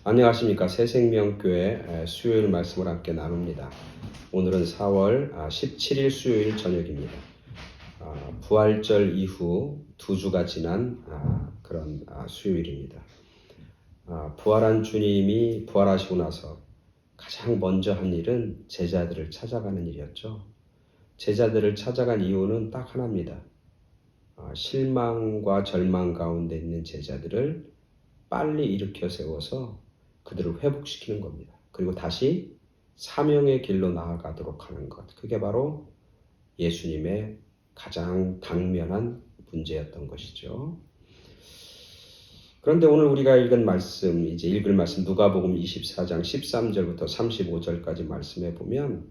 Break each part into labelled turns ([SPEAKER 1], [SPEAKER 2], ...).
[SPEAKER 1] 안녕하십니까. 새생명교회 수요일 말씀을 함께 나눕니다. 오늘은 4월 17일 수요일 저녁입니다. 부활절 이후 2주가 지난 그런 수요일입니다. 부활한 주님이 부활하시고 나서 가장 먼저 한 일은 제자들을 찾아가는 일이었죠. 제자들을 찾아간 이유는 딱 하나입니다. 실망과 절망 가운데 있는 제자들을 빨리 일으켜 세워서 그들을 회복시키는 겁니다. 그리고 다시 사명의 길로 나아가도록 하는 것. 그게 바로 예수님의 가장 당면한 문제였던 것이죠. 그런데 오늘 우리가 읽을 말씀 누가복음 24장 13절부터 35절까지 말씀해 보면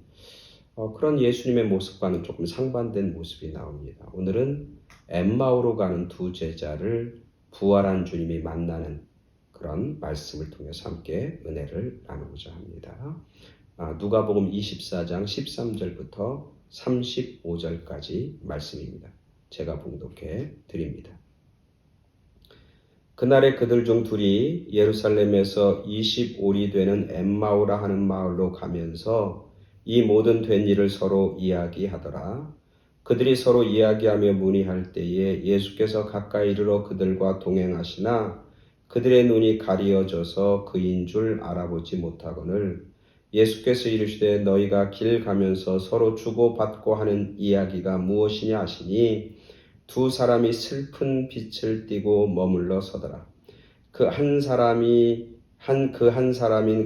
[SPEAKER 1] 그런 예수님의 모습과는 조금 상반된 모습이 나옵니다. 오늘은 엠마오로 가는 두 제자를 부활한 주님이 만나는 그런 말씀을 통해서 함께 은혜를 나누고자 합니다. 누가복음 24장 13절부터 35절까지 말씀입니다. 제가 봉독해 드립니다. 그날에 그들 중 둘이 예루살렘에서 25리 되는 엠마오라 하는 마을로 가면서 이 모든 된 일을 서로 이야기하더라. 그들이 서로 이야기하며 문의할 때에 예수께서 가까이 이르러 그들과 동행하시나 그들의 눈이 가리어져서 그인 줄 알아보지 못하거늘 예수께서 이르시되 너희가 길 가면서 서로 주고받고 하는 이야기가 무엇이냐 하시니 두 사람이 슬픈 빛을 띠고 머물러 서더라. 그 한 사람인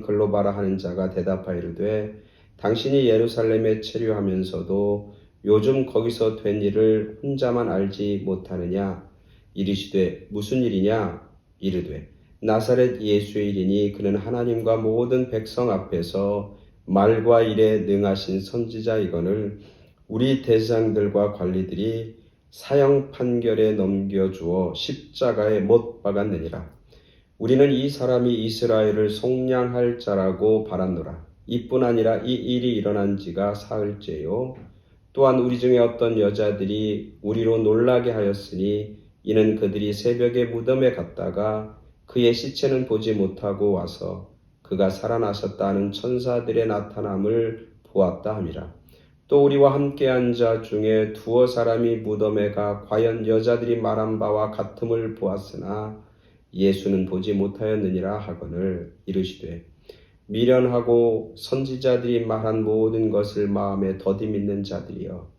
[SPEAKER 1] 글로바라 하는 자가 대답하여 이르되 당신이 예루살렘에 체류하면서도 요즘 거기서 된 일을 혼자만 알지 못하느냐. 이르시되 무슨 일이냐. 이르되 나사렛 예수의 일이니 그는 하나님과 모든 백성 앞에서 말과 일에 능하신 선지자이거늘 우리 대장들과 관리들이 사형 판결에 넘겨주어 십자가에 못 박았느니라. 우리는 이 사람이 이스라엘을 속량할 자라고 바랐노라. 이뿐 아니라 이 일이 일어난 지가 사흘째요. 또한 우리 중에 어떤 여자들이 우리로 놀라게 하였으니 이는 그들이 새벽에 무덤에 갔다가 그의 시체는 보지 못하고 와서 그가 살아나셨다는 천사들의 나타남을 보았다 함이라. 또 우리와 함께한 자 중에 두어 사람이 무덤에 가 과연 여자들이 말한 바와 같음을 보았으나 예수는 보지 못하였느니라 하거늘 이르시되 미련하고 선지자들이 말한 모든 것을 마음에 더디 믿는 자들이여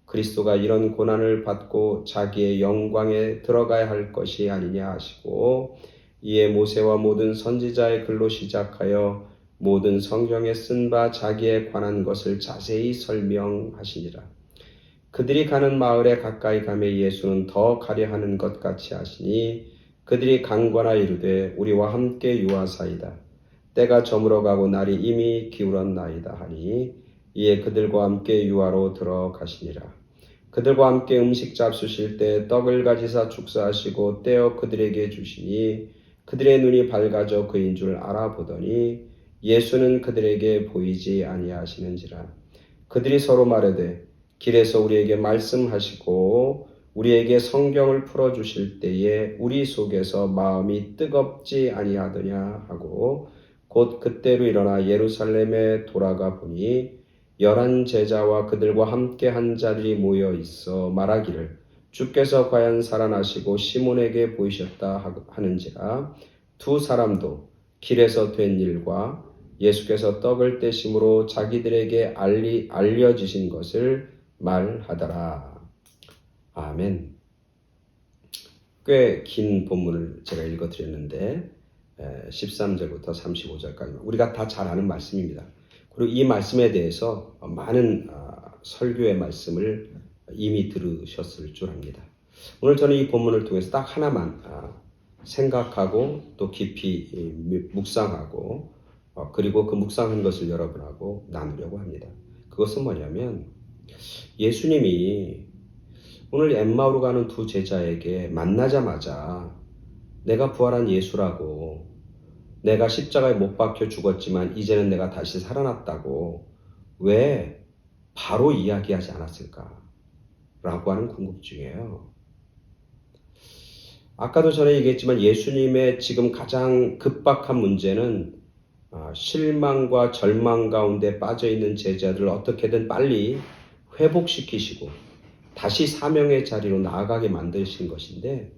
[SPEAKER 1] 그리스도가 이런 고난을 받고 자기의 영광에 들어가야 할 것이 아니냐 하시고 이에 모세와 모든 선지자의 글로 시작하여 모든 성경에 쓴 바 자기에 관한 것을 자세히 설명하시니라. 그들이 가는 마을에 가까이 가매 예수는 더 가려 하는 것 같이 하시니 그들이 강권하 이르되 우리와 함께 유하사이다. 때가 저물어가고 날이 이미 기울었나이다 하니 이에 그들과 함께 유하로 들어가시니라. 그들과 함께 음식 잡수실 때 떡을 가지사 축사하시고 떼어 그들에게 주시니 그들의 눈이 밝아져 그인 줄 알아보더니 예수는 그들에게 보이지 아니하시는지라. 그들이 서로 말하되 길에서 우리에게 말씀하시고 우리에게 성경을 풀어주실 때에 우리 속에서 마음이 뜨겁지 아니하더냐 하고 곧 그때로 일어나 예루살렘에 돌아가 보니 11 제자와 그들과 함께 한 자들이 모여 있어 말하기를 주께서 과연 살아나시고 시몬에게 보이셨다 하는지라. 두 사람도 길에서 된 일과 예수께서 떡을 떼심으로 자기들에게 알려주신 것을 말하더라. 아멘. 꽤 긴 본문을 제가 읽어드렸는데 13절부터 35절까지 우리가 다 잘 아는 말씀입니다. 그리고 이 말씀에 대해서 많은 설교의 말씀을 이미 들으셨을 줄 압니다. 오늘 저는 이 본문을 통해서 딱 하나만 생각하고 또 깊이 묵상하고 그리고 그 묵상한 것을 여러분하고 나누려고 합니다. 그것은 뭐냐면 예수님이 오늘 엠마오로 가는 두 제자에게 만나자마자 내가 부활한 예수라고 내가 십자가에 못 박혀 죽었지만 이제는 내가 다시 살아났다고 왜 바로 이야기하지 않았을까? 라고 하는 궁금증이에요. 아까도 전에 얘기했지만 예수님의 지금 가장 급박한 문제는 실망과 절망 가운데 빠져있는 제자들을 어떻게든 빨리 회복시키시고 다시 사명의 자리로 나아가게 만드신 것인데,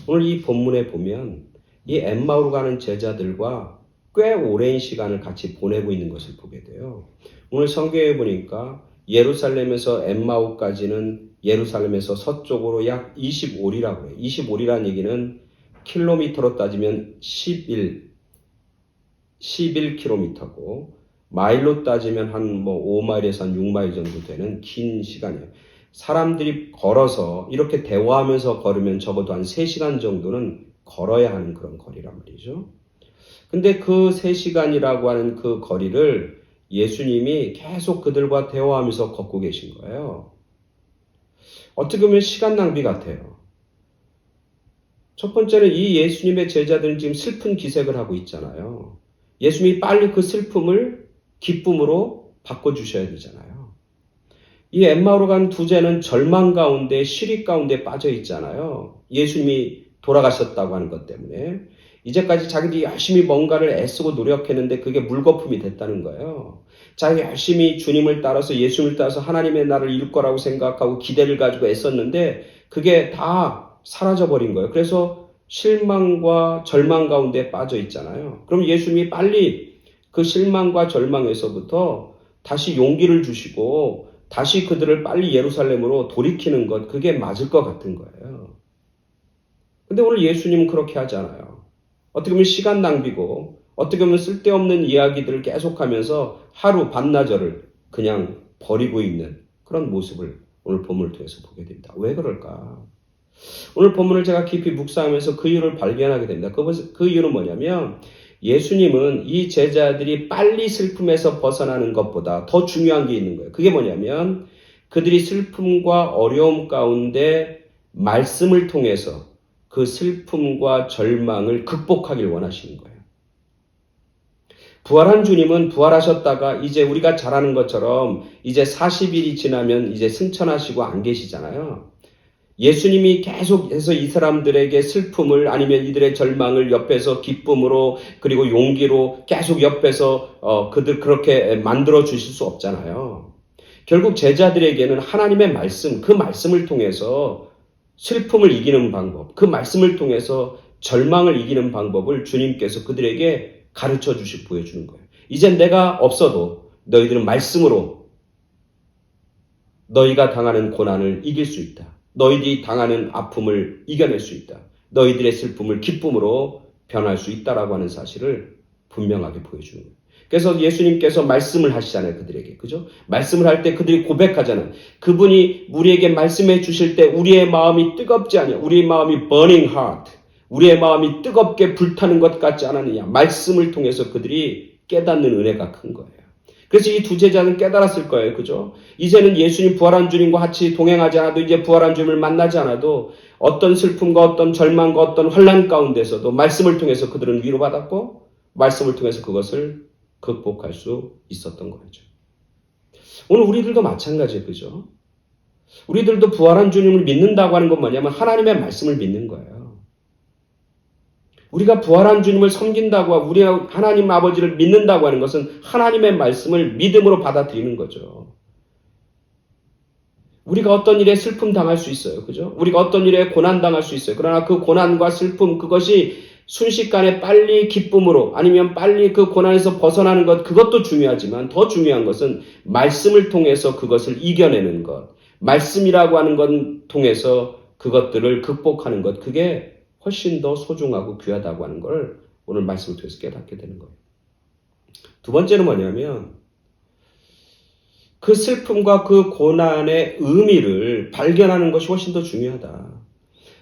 [SPEAKER 1] 오늘 이 본문에 보면 이 엠마오로 가는 제자들과 꽤 오랜 시간을 같이 보내고 있는 것을 보게 돼요. 오늘 성경에 보니까 예루살렘에서 엠마오까지는 예루살렘에서 서쪽으로 약 25리라고 해요. 25리라는 얘기는 킬로미터로 따지면 11km고 마일로 따지면 한 5마일에서 한 6마일 정도 되는 긴 시간이에요. 사람들이 걸어서 이렇게 대화하면서 걸으면 적어도 한 3시간 정도는 걸어야 하는 그런 거리란 말이죠. 근데 그 3시간이라고 하는 그 거리를 예수님이 계속 그들과 대화하면서 걷고 계신 거예요. 어떻게 보면 시간 낭비 같아요. 첫 번째는 이 예수님의 제자들은 지금 슬픈 기색을 하고 있잖아요. 예수님이 빨리 그 슬픔을 기쁨으로 바꿔주셔야 되잖아요. 이 엠마오로 간 두제는 절망 가운데, 시리 가운데 빠져 있잖아요. 예수님이 돌아가셨다고 하는 것 때문에. 이제까지 자기들이 열심히 뭔가를 애쓰고 노력했는데 그게 물거품이 됐다는 거예요. 자기 열심히 주님을 따라서, 예수님을 따라서 하나님의 나라를 이룰 거라고 생각하고 기대를 가지고 애썼는데 그게 다 사라져버린 거예요. 그래서 실망과 절망 가운데 빠져 있잖아요. 그럼 예수님이 빨리 그 실망과 절망에서부터 다시 용기를 주시고 다시 그들을 빨리 예루살렘으로 돌이키는 것, 그게 맞을 것 같은 거예요. 근데 오늘 예수님은 그렇게 하잖아요. 어떻게 보면 시간 낭비고 어떻게 보면 쓸데없는 이야기들을 계속하면서 하루 반나절을 그냥 버리고 있는 그런 모습을 오늘 본문을 통해서 보게 됩니다. 왜 그럴까? 오늘 본문을 제가 깊이 묵상하면서 그 이유를 발견하게 됩니다. 그 이유는 뭐냐면 예수님은 이 제자들이 빨리 슬픔에서 벗어나는 것보다 더 중요한 게 있는 거예요. 그게 뭐냐면 그들이 슬픔과 어려움 가운데 말씀을 통해서 그 슬픔과 절망을 극복하길 원하시는 거예요. 부활한 주님은 부활하셨다가 이제 우리가 잘 아는 것처럼 이제 40일이 지나면 이제 승천하시고 안 계시잖아요. 예수님이 계속해서 이 사람들에게 슬픔을 아니면 이들의 절망을 옆에서 기쁨으로 그리고 용기로 계속 옆에서 그들 그렇게 만들어 주실 수 없잖아요. 결국 제자들에게는 하나님의 말씀, 그 말씀을 통해서 슬픔을 이기는 방법, 그 말씀을 통해서 절망을 이기는 방법을 주님께서 그들에게 가르쳐 주시고 보여주는 거예요. 이젠 내가 없어도 너희들은 말씀으로 너희가 당하는 고난을 이길 수 있다. 너희들이 당하는 아픔을 이겨낼 수 있다. 너희들의 슬픔을 기쁨으로 변할 수 있다라고 하는 사실을 분명하게 보여주는 거예요. 그래서 예수님께서 말씀을 하시잖아요, 그들에게. 그죠? 말씀을 할 때 그들이 고백하잖아요. 그분이 우리에게 말씀해 주실 때 우리의 마음이 뜨겁지 않냐. 우리의 마음이 burning heart. 우리의 마음이 뜨겁게 불타는 것 같지 않느냐. 말씀을 통해서 그들이 깨닫는 은혜가 큰 거예요. 그래서 이 두 제자는 깨달았을 거예요. 그죠? 이제는 예수님 부활한 주님과 같이 동행하지 않아도 이제 부활한 주님을 만나지 않아도 어떤 슬픔과 어떤 절망과 어떤 혼란 가운데서도 말씀을 통해서 그들은 위로받았고 말씀을 통해서 그것을 극복할 수 있었던 거죠. 오늘 우리들도 마찬가지예요. 그죠? 우리들도 부활한 주님을 믿는다고 하는 건 뭐냐면 하나님의 말씀을 믿는 거예요. 우리가 부활한 주님을 섬긴다고 하고 우리 하나님 아버지를 믿는다고 하는 것은 하나님의 말씀을 믿음으로 받아들이는 거죠. 우리가 어떤 일에 슬픔 당할 수 있어요. 그죠? 우리가 어떤 일에 고난 당할 수 있어요. 그러나 그 고난과 슬픔 그것이 순식간에 빨리 기쁨으로 아니면 빨리 그 고난에서 벗어나는 것 그것도 중요하지만 더 중요한 것은 말씀을 통해서 그것을 이겨내는 것. 말씀이라고 하는 것 통해서 그것들을 극복하는 것. 그게 훨씬 더 소중하고 귀하다고 하는 걸 오늘 말씀을 통해서 깨닫게 되는 거예요. 두 번째는 뭐냐면 그 슬픔과 그 고난의 의미를 발견하는 것이 훨씬 더 중요하다.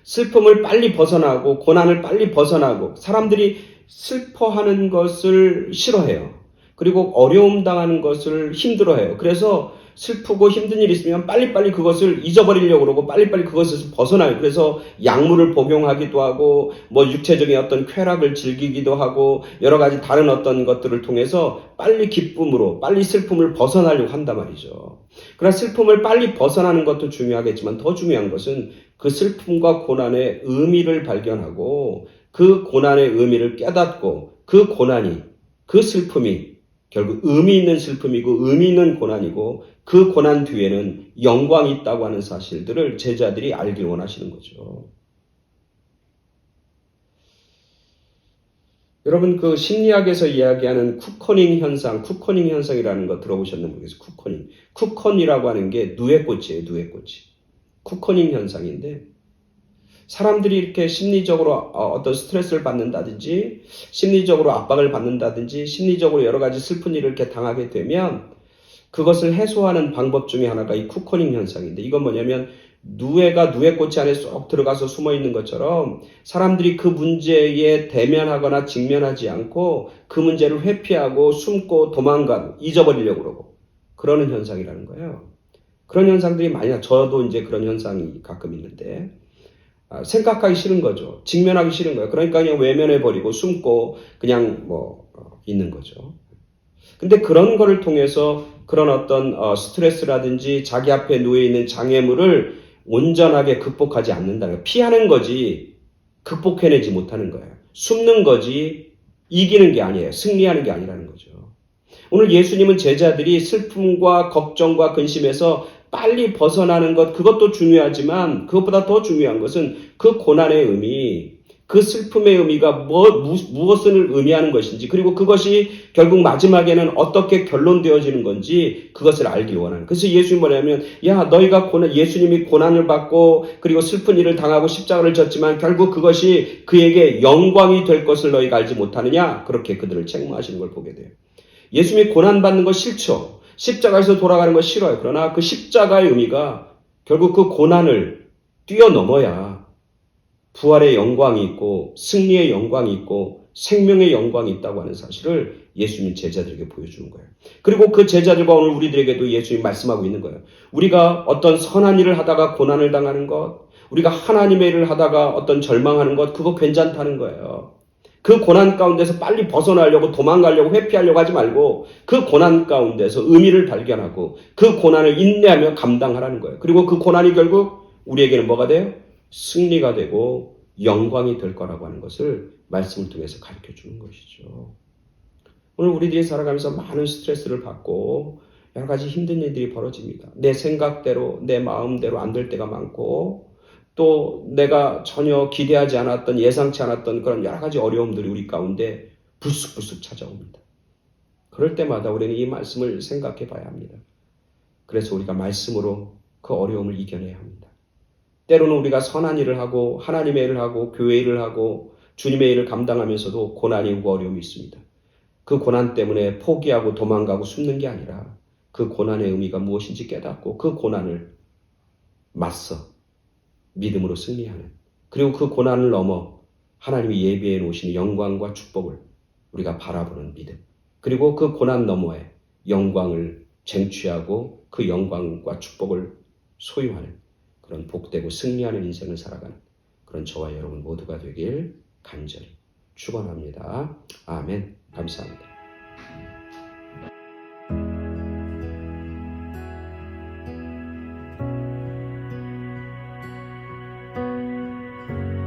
[SPEAKER 1] 슬픔을 빨리 벗어나고 고난을 빨리 벗어나고 사람들이 슬퍼하는 것을 싫어해요. 그리고 어려움 당하는 것을 힘들어해요. 그래서 슬프고 힘든 일이 있으면 빨리빨리 그것을 잊어버리려고 그러고 빨리빨리 그것에서 벗어나요. 그래서 약물을 복용하기도 하고 뭐 육체적인 어떤 쾌락을 즐기기도 하고 여러 가지 다른 어떤 것들을 통해서 빨리 기쁨으로 빨리 슬픔을 벗어나려고 한단 말이죠. 그러나 슬픔을 빨리 벗어나는 것도 중요하겠지만 더 중요한 것은 그 슬픔과 고난의 의미를 발견하고 그 고난의 의미를 깨닫고 그 고난이, 그 슬픔이 결국 의미 있는 슬픔이고 의미 있는 고난이고 그 고난 뒤에는 영광이 있다고 하는 사실들을 제자들이 알길 원하시는 거죠. 여러분 그 심리학에서 이야기하는 쿠커닝 현상이라는 거 들어보셨는 분께서 쿠커닝이라고 하는 게 누에꽃이에요. 누에꽃이. 쿠커닝 현상인데 사람들이 이렇게 심리적으로 어떤 스트레스를 받는다든지 심리적으로 압박을 받는다든지 심리적으로 여러 가지 슬픈 일을 이렇게 당하게 되면 그것을 해소하는 방법 중에 하나가 이 쿠커닝 현상인데 이건 뭐냐면 누에가 누에꽃이 안에 쏙 들어가서 숨어 있는 것처럼 사람들이 그 문제에 대면하거나 직면하지 않고 그 문제를 회피하고 숨고 도망가고 잊어버리려고 그러고 그러는 현상이라는 거예요. 그런 현상들이 많이 저도 이제 그런 현상이 가끔 있는데 생각하기 싫은 거죠. 직면하기 싫은 거예요. 그러니까 그냥 외면해버리고 숨고 그냥 있는 거죠. 근데 그런 거를 통해서 그런 어떤 스트레스라든지 자기 앞에 놓여있는 장애물을 온전하게 극복하지 않는다는 거예요. 피하는 거지 극복해내지 못하는 거예요. 숨는 거지 이기는 게 아니에요. 승리하는 게 아니라는 거죠. 오늘 예수님은 제자들이 슬픔과 걱정과 근심에서 빨리 벗어나는 것 그것도 중요하지만 그것보다 더 중요한 것은 그 고난의 의미, 그 슬픔의 의미가 무엇을 의미하는 것인지 그리고 그것이 결국 마지막에는 어떻게 결론되어지는 건지 그것을 알기 원하는. 그래서 예수님이 뭐냐면 너희가 예수님이 고난을 받고 그리고 슬픈 일을 당하고 십자가를 졌지만 결국 그것이 그에게 영광이 될 것을 너희가 알지 못하느냐 그렇게 그들을 책망하시는 걸 보게 돼요. 예수님이 고난받는 거 싫죠. 십자가에서 돌아가는 거 싫어요. 그러나 그 십자가의 의미가 결국 그 고난을 뛰어넘어야 부활의 영광이 있고 승리의 영광이 있고 생명의 영광이 있다고 하는 사실을 예수님 제자들에게 보여주는 거예요. 그리고 그 제자들과 오늘 우리들에게도 예수님이 말씀하고 있는 거예요. 우리가 어떤 선한 일을 하다가 고난을 당하는 것, 우리가 하나님의 일을 하다가 어떤 절망하는 것, 그거 괜찮다는 거예요. 그 고난 가운데서 빨리 벗어나려고 도망가려고 회피하려고 하지 말고 그 고난 가운데서 의미를 발견하고 그 고난을 인내하며 감당하라는 거예요. 그리고 그 고난이 결국 우리에게는 뭐가 돼요? 승리가 되고 영광이 될 거라고 하는 것을 말씀을 통해서 가르쳐 주는 것이죠. 오늘 우리들이 살아가면서 많은 스트레스를 받고 여러 가지 힘든 일들이 벌어집니다. 내 생각대로 내 마음대로 안 될 때가 많고 또 내가 전혀 기대하지 않았던 예상치 않았던 그런 여러 가지 어려움들이 우리 가운데 불쑥불쑥 찾아옵니다. 그럴 때마다 우리는 이 말씀을 생각해 봐야 합니다. 그래서 우리가 말씀으로 그 어려움을 이겨내야 합니다. 때로는 우리가 선한 일을 하고 하나님의 일을 하고 교회 일을 하고 주님의 일을 감당하면서도 고난이 오고 어려움이 있습니다. 그 고난 때문에 포기하고 도망가고 숨는 게 아니라 그 고난의 의미가 무엇인지 깨닫고 그 고난을 맞서 믿음으로 승리하는 그리고 그 고난을 넘어 하나님이 예비해 놓으신 영광과 축복을 우리가 바라보는 믿음 그리고 그 고난 너머에 영광을 쟁취하고 그 영광과 축복을 소유하는 그런 복되고 승리하는 인생을 살아가는 그런 저와 여러분 모두가 되길 간절히 축원합니다. 아멘. 감사합니다.